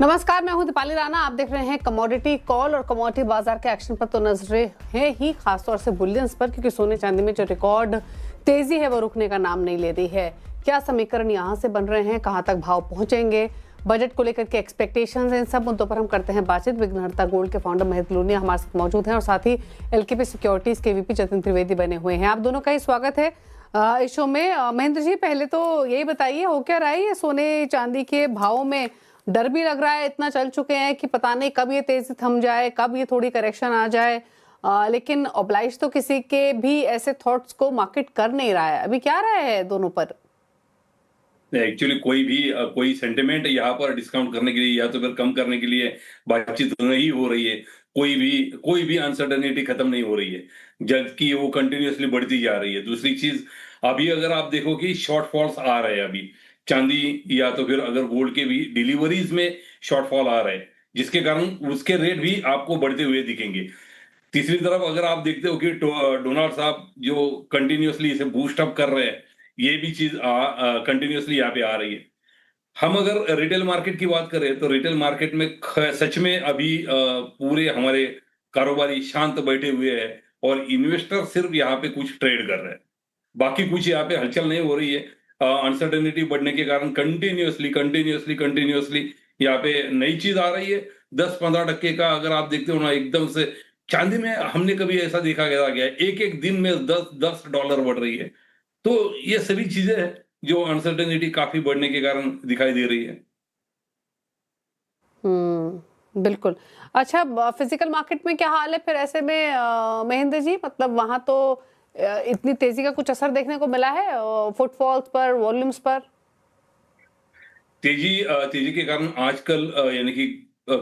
नमस्कार, मैं हूं दीपाली राणा। आप देख रहे हैं कमोडिटी कॉल और कमोडिटी बाजार के एक्शन पर तो नजरें हैं ही खासतौर से बुलियंस पर, क्योंकि सोने चांदी में जो रिकॉर्ड तेजी है वो रुकने का नाम नहीं ले रही है। क्या समीकरण यहां से बन रहे हैं, कहां तक भाव पहुंचेंगे, बजट को लेकर के एक्सपेक्टेशंस हैं, इन सब मुद्दों पर हम करते हैं बातचीत। विघ्नहर्ता गोल्ड के फाउंडर महेंद्र लूनिया हमारे साथ मौजूद हैं और साथ ही एलकेपी सिक्योरिटीज के वीपी जतिन त्रिवेदी बने हुए हैं। आप दोनों का ही स्वागत है इस शो में। महेंद्र जी, पहले तो यही बताइए, हो क्या रहा है ये सोने चांदी के भाव में? डर भी लग रहा है, इतना चल चुके हैं कि पता नहीं कब ये तेजी थम जाए, कब ये थोड़ी करेक्शन आ जाए, लेकिन ऑब्लाइज तो किसी के भी ऐसे थॉट्स को मार्केट कर नहीं रहा है। अभी क्या रहा है दोनों पर? एक्चुअली कोई सेंटिमेंट यहाँ पर डिस्काउंट करने के लिए या तो फिर कम करने के लिए बातचीत नहीं हो रही है। कोई भी अनसर्टेनिटी खत्म नहीं हो रही है, जबकि वो कंटिन्यूअसली बढ़ती जा रही है। दूसरी चीज, अभी अगर आप देखो कि शॉर्टफॉल्स आ रहे हैं अभी चांदी या तो फिर अगर गोल्ड के भी डिलीवरीज में शॉर्टफॉल आ रहे हैं, जिसके कारण उसके रेट भी आपको बढ़ते हुए दिखेंगे। तीसरी तरफ अगर आप देखते हो कि डोनाल्ड साहब जो कंटिन्यूअसली इसे बूस्ट अप कर रहे हैं, ये भी चीज कंटिन्यूअसली यहाँ पे आ रही है। हम अगर रिटेल मार्केट की बात करें तो रिटेल मार्केट में सच में अभी पूरे हमारे कारोबारी शांत बैठे हुए हैं और इन्वेस्टर सिर्फ यहाँ पे कुछ ट्रेड कर रहे हैं। बाकी कुछ यहाँ पे हलचल नहीं हो रही है। अनसर्टेनिटी बढ़ने के कारण कंटिन्यूअसली यहाँ पे नई चीज आ रही है। 10-15% का अगर आप देखते हो ना, एकदम से चांदी में हमने कभी ऐसा देखा गया एक एक दिन में $10 बढ़ रही है। तो ये सभी चीजें हैं जो अनसर्टेनिटी काफी बढ़ने के कारण दिखाई दे रही है। बिल्कुल। अच्छा, फिजिकल मार्केट में क्या हाल है फिर ऐसे में महेंद्र जी? मतलब वहां तो इतनी तेजी का कुछ असर देखने को मिला है फुटफॉल्स पर, वॉल्यूम्स पर? तेजी के कारण आजकल यानी कि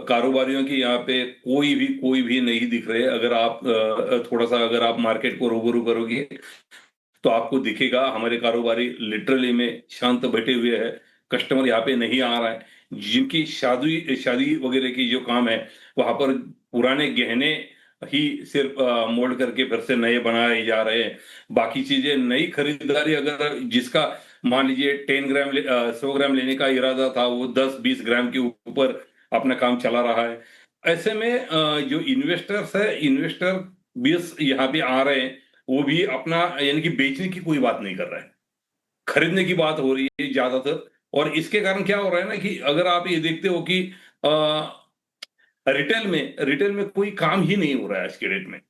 कारोबारियों की यहाँ पे कोई भी नहीं दिख रहे। अगर आप थोड़ा सा अगर आप मार्केट को रूबरू करोगे तो आपको दिखेगा हमारे कारोबारी लिटरली में शांत बैठे हुए हैं। कस्टमर यहाँ पे नहीं आ रहा है। जिनकी शादी शादी वगैरह की जो काम है, वहां पर पुराने गहने ही सिर्फ मोल्ड करके फिर से नए बनाए जा रहे हैं। बाकी चीजें नई खरीदारी, अगर जिसका मान लीजिए 100 ग्राम लेने का इरादा था, वो 10-20 ग्राम के ऊपर अपना काम चला रहा है। ऐसे में जो इन्वेस्टर्स है, इन्वेस्टर भी यहाँ पे आ रहे हैं। वो भी अपना यानी कि बेचने की कोई बात नहीं कर रहा है, खरीदने की बात हो रही है ज्यादातर। और इसके कारण क्या हो रहा है ना कि अगर आप ये देखते हो कि रिटेल में कोई काम ही नहीं हो रहा है आज के डेट में।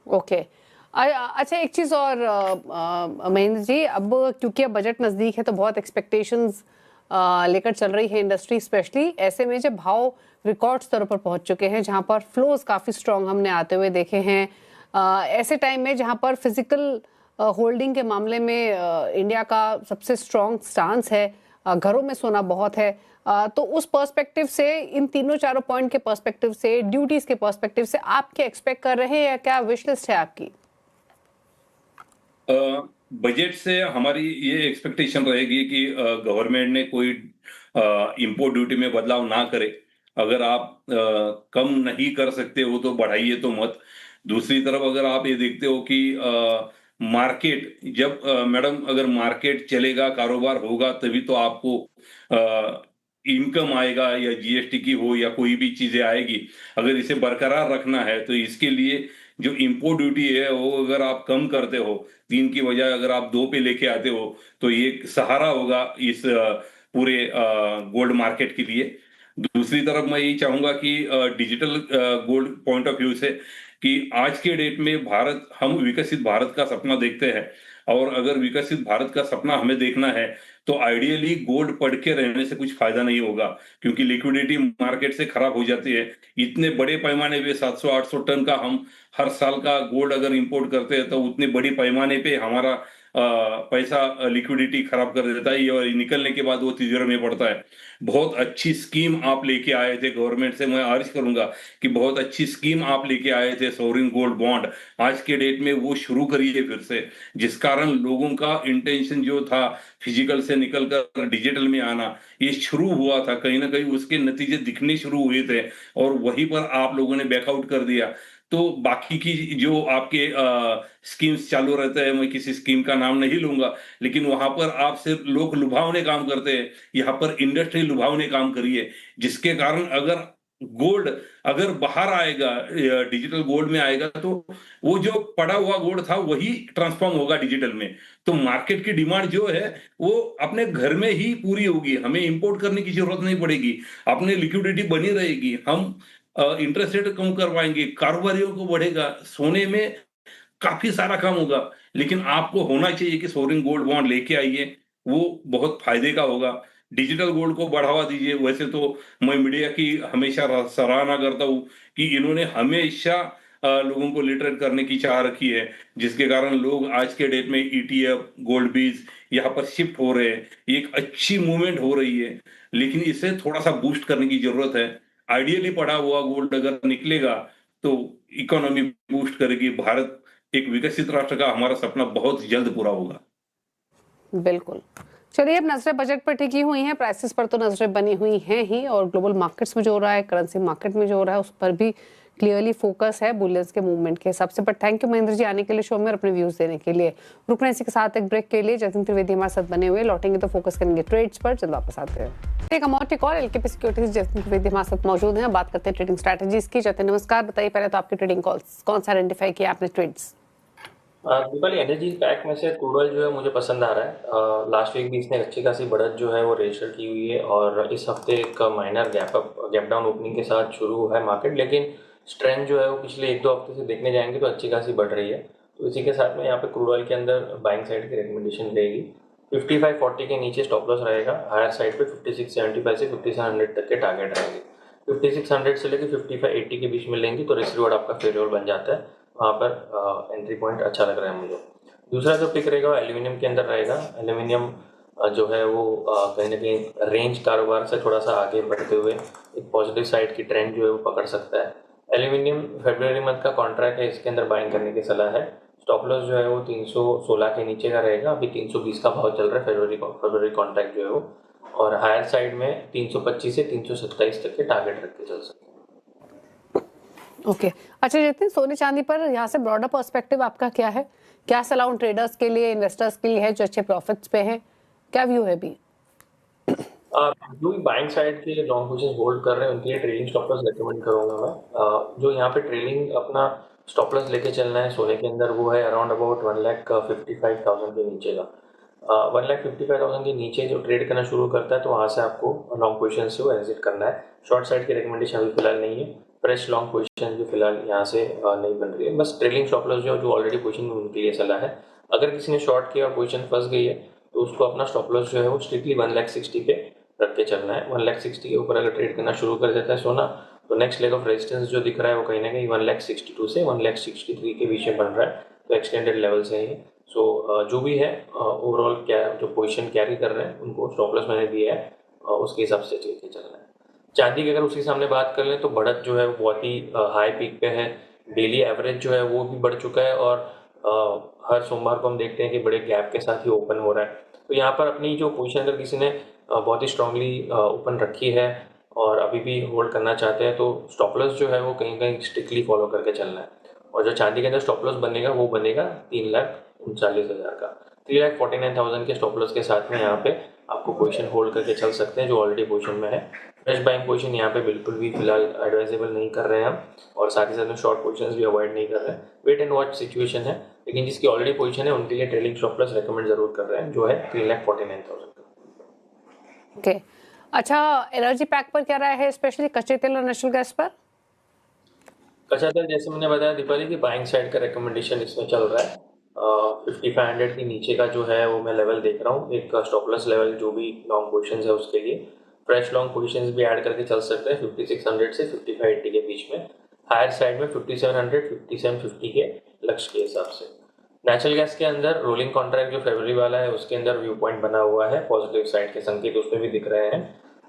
ओके। अच्छा, एक चीज और महेंद्र जी, अब क्योंकि अब बजट नजदीक है तो बहुत एक्सपेक्टेशंस लेकर चल रही है इंडस्ट्री, स्पेशली ऐसे में जब भाव रिकॉर्ड स्तरों पर पहुंच चुके हैं, जहां पर फ्लोज काफी स्ट्रांग हमने आते हुए देखे हैं, ऐसे टाइम में जहां पर फिजिकल होल्डिंग के मामले में इंडिया का सबसे स्ट्रांग स्टांस है, घरों में सोना बहुत है, तो उस पर्सपेक्टिव से, इन तीनों चारों पॉइंट के पर्सपेक्टिव से, ड्यूटीज के पर्सपेक्टिव से आप क्या एक्सपेक्ट कर रहे हैं या क्या विश लिस्ट है आपकी? बजट से हमारी ये एक्सपेक्टेशन रहेगी कि गवर्नमेंट ने कोई इंपोर्ट ड्यूटी में बदलाव ना करे। अगर आप कम नहीं कर सकते हो तो बढ़ाइए तो मत। दूसरी तरफ अगर आप ये देखते हो कि मार्केट जब मैडम अगर मार्केट चलेगा, कारोबार होगा, तभी तो आपको इनकम आएगा, या जीएसटी की हो या कोई भी चीजें आएगी। अगर इसे बरकरार रखना है तो इसके लिए जो इंपोर्ट ड्यूटी है वो अगर आप कम करते हो, 3 की बजाय अगर आप 2 पे लेके आते हो, तो ये एक सहारा होगा इस पूरे गोल्ड मार्केट के लिए। दूसरी तरफ मैं यही चाहूंगा कि digital gold point of view से, कि आज के डेट में हम विकसित भारत का सपना देखते हैं। और अगर विकसित भारत का सपना हमें देखना है तो आइडियली गोल्ड पढ़ के रहने से कुछ फायदा नहीं होगा, क्योंकि लिक्विडिटी मार्केट से खराब हो जाती है। इतने बड़े पैमाने पे 700-800 टन का हम हर साल का गोल्ड अगर इंपोर्ट करते हैं, तो उतने बड़ी पैमाने पे हमारा पैसा लिक्विडिटी खराब कर देता है, और निकलने के बाद वो तिजोरी में पड़ता है। बहुत अच्छी स्कीम आप लेके आए थे गवर्नमेंट से, मैं अर्ज करूंगा कि बहुत अच्छी स्कीम आप लेके आए थे, सोवरिन गोल्ड बॉन्ड। आज के डेट में वो शुरू करिए फिर से, जिस कारण लोगों का इंटेंशन जो था फिजिकल से निकलकर डिजिटल में आना, ये शुरू हुआ था, कहीं ना कहीं उसके नतीजे दिखने शुरू हुए थे, और वहीं पर आप लोगों ने बैकआउट कर दिया। तो बाकी की जो आपके स्कीम्स चालू रहते हैं, मैं किसी स्कीम का नाम नहीं लूंगा, लेकिन वहां पर आप सिर्फ लोग लुभावने काम करते हैं। यहाँ पर इंडस्ट्री लुभावने काम करी है, जिसके कारण अगर गोल्ड अगर बाहर आएगा, डिजिटल गोल्ड में आएगा, तो वो जो पड़ा हुआ गोल्ड था वही ट्रांसफॉर्म होगा डिजिटल में। तो मार्केट की डिमांड जो है वो अपने घर में ही पूरी होगी, हमें इंपोर्ट करने की जरूरत नहीं पड़ेगी, अपने लिक्विडिटी बनी रहेगी, हम इंटरेस्ट रेट कम करवाएंगे, कारोबारियों को बढ़ेगा, सोने में काफी सारा काम होगा। लेकिन आपको होना चाहिए कि सोवरिन गोल्ड बॉन्ड लेके आइए, वो बहुत फायदे का होगा। डिजिटल गोल्ड को बढ़ावा दीजिए। वैसे तो मैं मीडिया की हमेशा सराहना करता हूँ कि इन्होंने हमेशा लोगों को लिटरेट करने की चाह रखी है, जिसके कारण लोग आज के डेट में ईटीएफ, गोल्ड बीज यहाँ पर शिफ्ट हो रहे हैं। ये एक अच्छी मूवमेंट हो रही है, लेकिन इसे थोड़ा सा बूस्ट करने की जरूरत है। आइडियली पड़ा हुआ गोल्ड अगर निकलेगा तो इकोनॉमी बूस्ट करेगी। भारत एक विकसित राष्ट्र का हमारा सपना बहुत जल्द पूरा होगा। बिल्कुल। चलिए, अब नजरें बजट पर टिकी हुई हैं, प्राइसेस पर तो नजरें बनी हुई हैं ही, और ग्लोबल मार्केट्स में जो हो रहा है, करेंसी मार्केट में जो हो रहा है, उस पर भी क्लियरली फोकस है बुलियंस के मूवमेंट के हिसाब से। But thank you Mahendra ji आने के लिए शो में और अपने व्यूज देने के लिए। रुकना इसी के साथ एक ब्रेक के लिए। जतिन त्रिवेदी हमारे साथ बने हुए, लौटेंगे तो फोकस करेंगे ट्रेड्स पर। जल्द वापस आते हैं। Commodity call LKP securities, Jatin Trivedi हमारे साथ मौजूद हैं। बात करते हैं ट्रेडिंग स्ट्रैटेजीज की। जतिन नमस्कार, बताइए पहले तो आपकी ट्रेडिंग कॉल्स कौन सा आइडेंटिफाई किया आपने ट्रेड्स? दीपाली, एनर्जी पैक में से क्रूड ऑयल जो है मुझे पसंद आ रहा है। लास्ट वीक भी इसने अच्छी खासी बढ़त जो है वो रजिस्टर की हुई है, और इस हफ्ते एक माइनर गैप डाउन ओपनिंग के साथ शुरू है मार्केट, लेकिन स्ट्रेंथ जो है वो पिछले 1-2 हफ्ते से देखने जाएंगे तो अच्छी खासी बढ़ रही है। तो इसी के साथ में यहाँ पे क्रूड ऑयल के अंदर बाइंग साइड की रिकमेंडेशन रहेगी। 5540 के नीचे स्टॉप लॉस रहेगा, हायर साइड पे 5675 से 5700 तक के टारगेट रहेंगे। 5600 से लेकर 5580 के बीच में लेंगे तो रिस्क रिवॉर्ड आपका फेवरेबल बन जाता है, वहाँ पर एंट्री पॉइंट अच्छा लग रहा है मुझे। दूसरा जो पिक रहेगा वो एल्यूमिनियम के अंदर रहेगा। एल्यूमिनियम जो है वो कहीं ना कहीं रेंज कारोबार से थोड़ा सा आगे बढ़ते हुए एक पॉजिटिव साइड की ट्रेंड जो है वो पकड़ सकता है। एल्यूमिनियम फरवरी मंथ का कॉन्ट्रैक्ट है, इसके अंदर बाइंग करने की सलाह है। स्टॉप लॉस जो है वो 316 के नीचे का रहेगा, अभी 320 का भाव चल रहा है फरवरी कॉन्ट्रैक्ट जो है वो, और हायर साइड में 325 से 327 तक के टारगेट रख के चल सकते हैं। ओके अच्छा जतिन, सोने चांदी पर यहाँ से ब्रॉडर पर्सपेक्टिव आपका क्या है? क्या सलाह उन ट्रेडर्स के लिए, इन्वेस्टर्स के लिए है जो अच्छे प्रॉफिट्स पे हैं? क्या व्यू है अभी? जो भी बाइंग साइड के लॉन्ग पोजीशन होल्ड कर रहे हैं उनके लिए ट्रेलिंग स्टॉप लॉस रेकमेंड करूंगा मैं। जो यहाँ पे ट्रेलिंग अपना स्टॉप लॉस लेके चलना है सोने के अंदर वो है अराउंड अबाउट 1,55,000 के नीचे का। 1,55,000 के नीचे जो ट्रेड करना शुरू करता है तो वहाँ से आपको लॉन्ग पोजीशन से वो एग्जिट करना है। शॉर्ट साइड की रिकमेंडेशन अभी फिलहाल नहीं है, फ्रेश लॉन्ग पोजीशन जो फिलहाल यहाँ से नहीं बन रही है। बस ट्रेलिंग स्टॉप लॉस जो ऑलरेडी पोजीशन में उनके लिए सलाह है। अगर किसी ने शॉर्ट किया और पोजीशन फंस गई है तो उसको अपना स्टॉप लॉस जो है वो स्ट्रिक्टली 1,60,000 पे रख के चलना है। 1,60,000 के ऊपर अगर ट्रेड करना शुरू कर देता है सोना तो नेक्स्ट लेग ऑफ रेजिस्टेंस जो दिख रहा है वो कहीं ना कहीं 1,62,000 से 1,63,000 के बीच में बन रहा है, तो एक्सटेंडेड लेवल से है। सो जो भी है ओवरऑल क्या जो पोजीशन कैरी कर रहे हैं उनको स्टॉप लॉस मैंने दिया है, उसके हिसाब से लेके चलना है। चांदी की अगर उसी सामने बात कर लें तो बढ़त जो है वो बहुत ही हाई पीक पे है। डेली एवरेज जो है वो भी बढ़ चुका है, और हर सोमवार को हम देखते हैं कि बड़े गैप के साथ ही ओपन हो रहा है। तो यहाँ पर अपनी जो पोजीशन अगर किसी ने बहुत ही स्ट्रांगली ओपन रखी है और अभी भी होल्ड करना चाहते हैं तो स्टॉप लॉस जो है वो कहीं कहीं स्ट्रिक्टली फॉलो करके चलना है। और जो चांदी के अंदर स्टॉप लॉस बनेगा वो बनेगा 3,39,000 का। 3,49,000 के स्टॉप लॉस के साथ में यहाँ पे आपको पोजीशन होल्ड करके चल सकते हैं जो ऑलरेडी पोजीशन में है। फ्रेश बाइंग पोजीशन यहाँ पे बिल्कुल भी फिलहाल एडवाइजेबल नहीं कर रहे हैं हम, और साथ ही साथ में शॉर्ट पोजीशंस भी अवॉइड नहीं कर रहे हैं। वेट एंड वॉच सिचुएशन है, लेकिन जिसकी ऑलरेडी पोजीशन है उनके लिए ट्रेलिंग स्टॉप लॉस रेकमेंड जरूर कर रहे हैं जो है 3,49,000 का। ओके अच्छा, एनर्जी पैक पर क्या राय है, स्पेशली कच्चे तेल और नेचुरल गैस पर? कच्चा तेल जैसे मैंने बताया दीपाली की बाइंग साइड का रिकमेंडेशन इसमें चल रहा है। 5500 के नीचे का जो है वो मैं लेवल देख रहा हूँ, एक स्टॉप लॉस लेवल जो भी लॉन्ग पोजीशंस है उसके लिए। फ्रेश लॉन्ग पोजीशंस भी ऐड करके चल सकते हैं 5600 से 5580 के बीच में। हायर साइड में 5700 5750 के लक्ष्य के हिसाब से। नेचुरल गैस के अंदर रोलिंग कॉन्ट्रैक्ट जो फरवरी वाला है उसके अंदर व्यू पॉइंट बना हुआ है, पॉजिटिव साइड के संकेत उसमें भी दिख रहे हैं।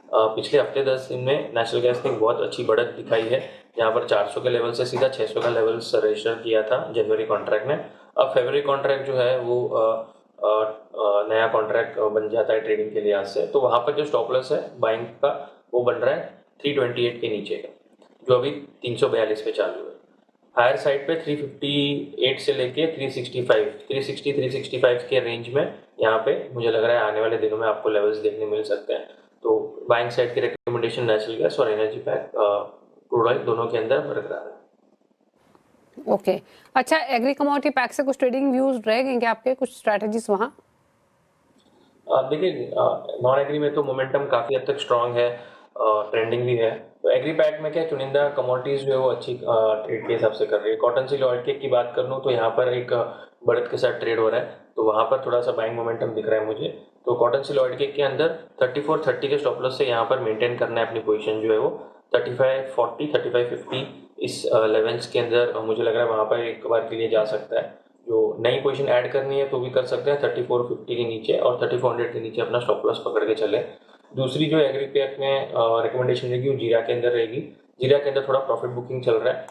पिछले हफ्ते 10 दिन में नेचुरल गैस ने बहुत अच्छी बढ़त दिखाई है, जहाँ पर 400 के लेवल से सीधा 600 का लेवल रजिस्टर किया था जनवरी कॉन्ट्रैक्ट ने। अब फरवरी कॉन्ट्रैक्ट जो है वो नया कॉन्ट्रैक्ट बन जाता है ट्रेडिंग के लिहाज से, तो वहाँ पर जो स्टॉप लॉस है बाइंग का वो बन रहा है 328 के नीचे का, जो अभी 342 पे चालू है। हायर साइड पे 358 से लेके 365 के रेंज में यहाँ पे मुझे लग रहा है आने वाले दिनों में आपको लेवल्स देखने मिल सकते हैं। तो बाइंग साइड की रिकमेंडेशन नेचुरल गैस और एनर्जी पैक क्रूड ऑयल दोनों के अंदर बरकरार है। ओके अच्छा, एग्री कमोडिटी पैक से कुछ ट्रेडिंग व्यूज रहेंगे आपके, कुछ स्ट्रैटेजीज वहाँ? देखिए नॉन एग्री में तो मोमेंटम काफ़ी हद तक स्ट्रांग है, ट्रेंडिंग भी है। तो एग्री पैक में क्या चुनिंदा कमोडिटीज़ जो है वो अच्छी ट्रेड के हिसाब से कर रही है। कॉटन सील ऑयल केक की बात कर लूँ तो यहाँ पर एक बढ़त के साथ ट्रेड हो रहा है, तो वहाँ पर थोड़ा सा बाइंग मोमेंटम दिख रहा है मुझे। तो कॉटन सील ऑयल केक के अंदर 3430 के स्टॉप लॉस से यहाँ पर मेंटेन करना है अपनी पोजीशन जो है वो 3540 3550 इस लेवल्स के अंदर मुझे लग रहा है वहाँ पर एक बार के लिए जा सकता है। जो नई पोजीशन ऐड करनी है तो भी कर सकते हैं 3450 के नीचे और 3400 के नीचे अपना स्टॉप लॉस पकड़ के चले। दूसरी जो एग्री पैक में रिकमेंडेशन रहेगी वो जीरा के अंदर रहेगी। जीरा के अंदर थोड़ा प्रॉफिट बुकिंग चल रहा है,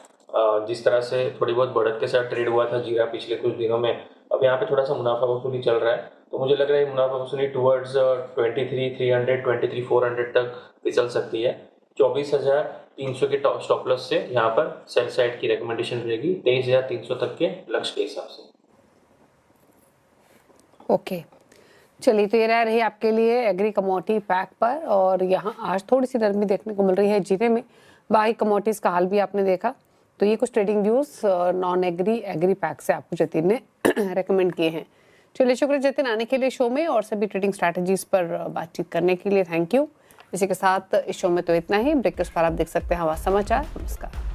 जिस तरह से थोड़ी बहुत बढ़त के साथ ट्रेड हुआ था जीरा पिछले कुछ दिनों में, अब यहाँ पे थोड़ा सा मुनाफा वसूली चल रहा है। तो मुझे लग रहा है मुनाफा वसूली टुवर्ड्स 23,300 23,400 तक फिसल सकती है। 24,300 के स्टॉप लॉस से यहाँ पर सेल साइड की रिकमेंडेशन रहेगी 23,300 तक के लक्ष्य के हिसाब से। ओके चलिए, तो ये रही आपके लिए एग्री कमोडिटी पैक पर। और यहाँ आज थोड़ी सी नरमी देखने को मिल रही है जीरे में, बाकी कमोडिटीज़ का हाल भी आपने देखा। तो ये कुछ trading views non agree pack से आपको जतिन ने रेकमेंड किए हैं। चलिए शुक्रिया जतिन आने के लिए शो में और सभी ट्रेडिंग स्ट्रैटेजीज पर बातचीत करने के लिए, थैंक यू। इसी के साथ इस शो में तो इतना ही। ब्रेक के उस पर आप देख सकते हैं हवा समाचार। नमस्कार।